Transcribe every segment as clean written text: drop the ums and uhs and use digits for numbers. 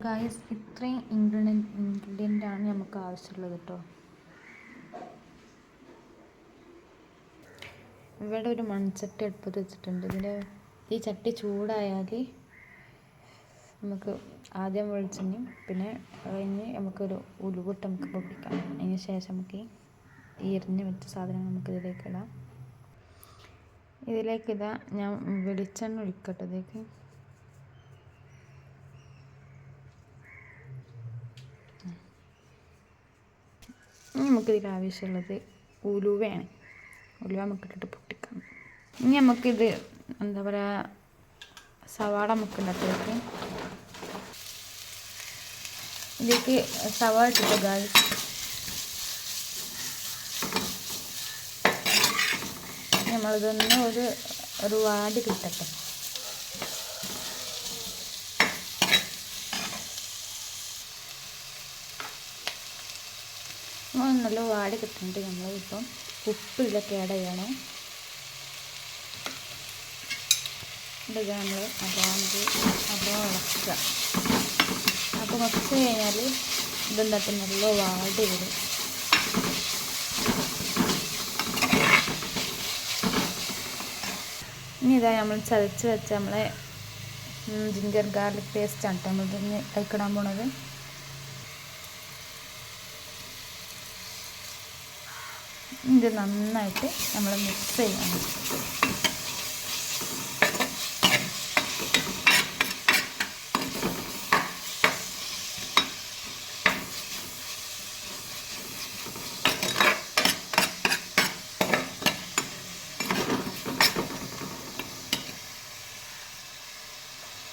Guys, ഇത്രയും ingredient ആണ് നമുക്ക് ആവശ്യമുള്ളത് കേട്ടോ. ഇവിടെ ഒരു മൺചട്ടി അടുപ്പത്ത് വെച്ചിട്ടുണ്ട്. ഈ ചട്ടി ചൂടായാൽ നമുക്ക് ആദ്യം വെളിച്ചെണ്ണയും പിന്നെ കഴിഞ്ഞ് നമുക്കൊരു ഉലുവിട്ട് നമുക്ക് പൊട്ടിക്കാം. അതിന് ശേഷം നമുക്ക് ഈ എരിഞ്ഞ് വെച്ച സാധനം നമുക്ക് ഇതിലേക്ക് ഇടാം. ഞാൻ വെളിച്ചെണ്ണ ഒഴിക്കട്ടെ ഇതിലേക്ക്. നമുക്കിതിൽ ആവശ്യമുള്ളത് ഉലുവയാണ്. ഉലുവ നമുക്കിട്ടിട്ട് പൊട്ടിക്കാം. ഇനി നമുക്കിത് എന്താ പറയുക, സവാള നമുക്ക് ഉണ്ടാക്കിയിട്ട് ഇതിലേക്ക് സവാള ഇട്ടിട്ട് ഗായ്സ് നമ്മളിതൊന്ന് ഒരു വാടി കിട്ടട്ടെ. നല്ല വാടി കിട്ടുന്നുണ്ട്. നമ്മളിപ്പം ഉപ്പിലൊക്കെ ആഡ് ചെയ്യണം. ഇതൊക്കെ നമ്മൾ അപ്പോൾ ഇളക്കുക. അപ്പോൾ കുറച്ച് കഴിഞ്ഞാൽ ഇതെന്തായിട്ട് നല്ല വാടി വരും. ഇനി ഇതാ നമ്മൾ ചതച്ച് വെച്ച നമ്മളെ ജിഞ്ചർ ഗാർലിക് പേസ്റ്റാണ് കേട്ടോ നമ്മളിതിന് കഴിക്കിടാൻ പോണത്. ഇത് നന്നായിട്ട് നമ്മൾ മിക്സ് ചെയ്യണം.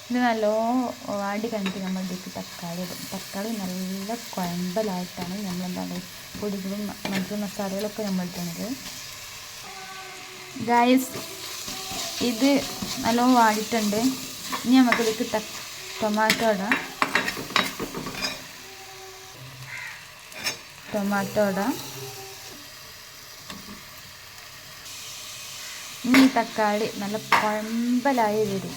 ഇത് നല്ലോണം വാടി കഴിഞ്ഞിട്ട് നമ്മൾ ഇതിലേക്ക് തക്കാളി ഇടും. തക്കാളി നല്ല കുഴമ്പലായിട്ടാണ് നമ്മളെന്താണ് പൊടികളും മറ്റു മസാലകളൊക്കെ നമ്മൾ ഇട്ടുന്നത്. ഗായ്സ്, ഇത് നല്ലോണം വാടിയിട്ടുണ്ട്. ഇനി നമുക്കിതിലേക്ക് ടൊമാറ്റോ ഇടാം. ഇനി ഈ തക്കാളി നല്ല കുഴമ്പലായി വരും.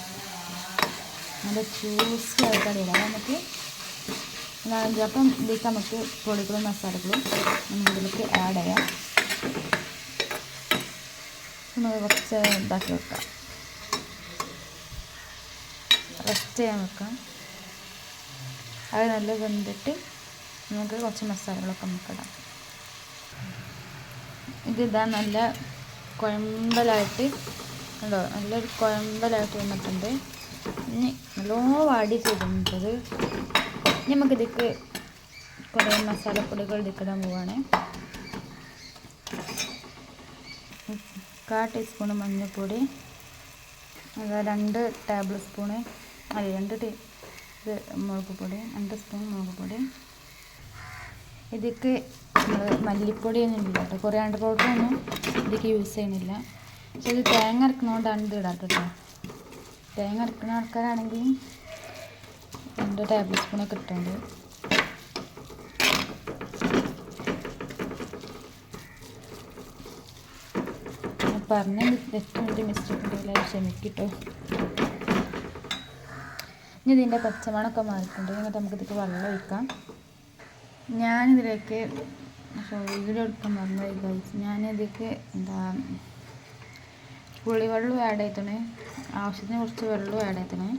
നല്ല ജ്യൂസി ആയിട്ടാണ് ഇടാം. നമുക്ക് അപ്പം ഇതിലേക്ക് നമുക്ക് പൊടികളും മസാലകളും നമുക്കിതിലേക്ക് ആഡ് ചെയ്യാം. നമുക്ക് കുറച്ച് ഇതാക്കി വെക്കാം, റെസ്റ്റ് ചെയ്യാൻ വെക്കാം. അത് നല്ല വെന്തിട്ട് നമുക്ക് കുറച്ച് മസാലകളൊക്കെ നമുക്കിടാം. ഇതിതാ നല്ല കുഴമ്പലായിട്ട് ഉണ്ടോ, നല്ലൊരു കുഴമ്പലായിട്ട് വന്നിട്ടുണ്ട്. ഇനി നല്ലോണം വാടി ചെയ്തിട്ടുണ്ടത്. ഇനി നമുക്കിതിലേക്ക് കുറേ മസാലപ്പൊടികൾ ഇതിക്കിടാൻ പോവുകയാണ്. 1/4 ടീസ്പൂണ് മഞ്ഞൾപ്പൊടി, 2 ടേബിൾ സ്പൂണ് ഇത് മുളക് പൊടി, 2 സ്പൂൺ മുളക് പൊടി. ഇതിലേക്ക് മല്ലിപ്പൊടിയൊന്നും ഇല്ല കേട്ടോ, കൊറിയാണ്ടർ പൗഡറൊന്നും ഇതിലേക്ക് യൂസ് ചെയ്യുന്നില്ല. പക്ഷെ ഇത് തേങ്ങ അരക്കുന്നതുകൊണ്ടാണ് ഇത് ഇടാത്ത കേട്ടോ. തേങ്ങ അരക്കുന്ന ആൾക്കാരാണെങ്കിൽ 2 ടേബിൾ സ്പൂണൊക്കെ ഇട്ടുണ്ട്. പറഞ്ഞ ജസ്റ്റ് മിസ്റ്റേക്ക് ഉണ്ടെങ്കിൽ ക്ഷമിക്കട്ടോ. ഇനി ഇതിൻ്റെ പച്ചമണമൊക്കെ മാറിയിട്ടുണ്ട്. എന്നിട്ട് നമുക്കിതിലേക്ക് വെള്ളം ഒഴിക്കാം. ഞാനിതിലേക്ക് ഇതിലെടുക്കാൻ മറന്നുപോയി ഗൈസ്. ഞാനിതിലേക്ക് പുളിവെള്ളം ആഡ് ചെയ്തണേ, ആവശ്യത്തിന് കുറച്ച് വെള്ളം ആഡ് ചെയ്തണേ.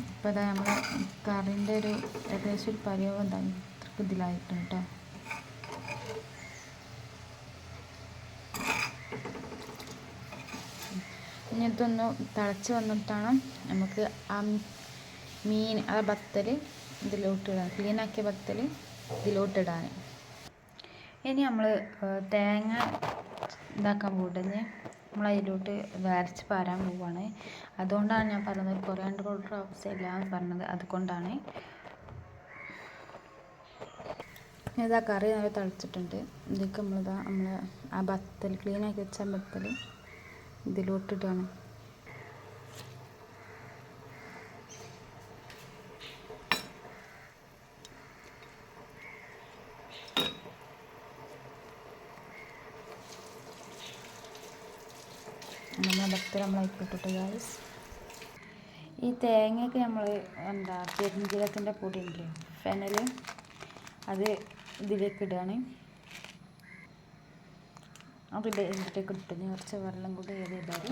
അപ്പോൾ അതാ നമ്മളെ കറിൻ്റെ ഏകദേശം ഒരു പരിവം എന്താണ് ഇത്രക്ക് ഇതിലായിട്ടുണ്ട് കേട്ടോ. ഇനി ഇതൊന്ന് തിളച്ച് വന്നിട്ടാണ് നമുക്ക് ആ മീൻ, ആ ബത്തൽ ഇതിലോട്ടിടാൻ, ക്ലീനാക്കിയ ബത്തൽ ഇതിലോട്ടിടാൻ. ഇനി നമ്മൾ തേങ്ങ ഇതാക്കാൻ പോകട്ടെ. നമ്മൾ അതിലോട്ട് വരച്ച് പാരാൻ പോവുകയാണ്. അതുകൊണ്ടാണ് ഞാൻ പറഞ്ഞത് കൊറിയാണ്ടർ പൗഡർ ആവശ്യമില്ല എന്ന് പറഞ്ഞത്, അതുകൊണ്ടാണ്. ഇതാ കറി നല്ല തിളച്ചിട്ടുണ്ട്. ഇതിലേക്ക് നമ്മൾ ആ ബത്തൽ, ക്ലീനാക്കി വെച്ച ബത്തൽ ഇതിലോട്ടിട്ടാണ്. നമ്മളെ ബത്തൽ നമ്മൾ ഇട്ടിട്ട് ഗൈസ്. ഈ തേങ്ങയൊക്കെ നമ്മൾ എന്താ പെരുംജീരകത്തിൻ്റെ പൊടി ഉണ്ടല്ലേ, ഫെനൽ, അത് ഇതിലേക്ക് ഇടുകയാണ്. അത് ഇതിലേക്ക് ഇട്ട് കുറച്ച് വെള്ളം കൂടി ഏത് ചെയ്താൽ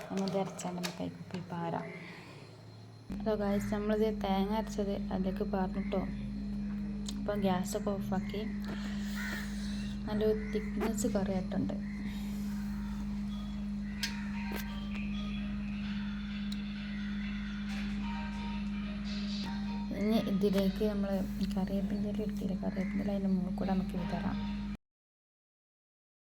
നമ്മൾ അരച്ചാൽ നമുക്ക് കൈക്കുപ്പി പാരാം. അതോ ഗായ്സ്, നമ്മളിത് തേങ്ങ അരച്ചത് അതിലേക്ക് പാർന്നിട്ടോ. അപ്പം ഗ്യാസൊക്കെ ഓഫാക്കി നല്ലൊരു തിക്നെസ് കറിയായിട്ടുണ്ട്. ഇനി ഇതിലേക്ക് നമ്മൾ കറിവേപ്പിൻ്റെ ഇല എടുത്തില്ല, കറിവേപ്പിൻ്റെ അതിൻ്റെ മുകളിൽ കൂടെ നമുക്ക് വിതറാം.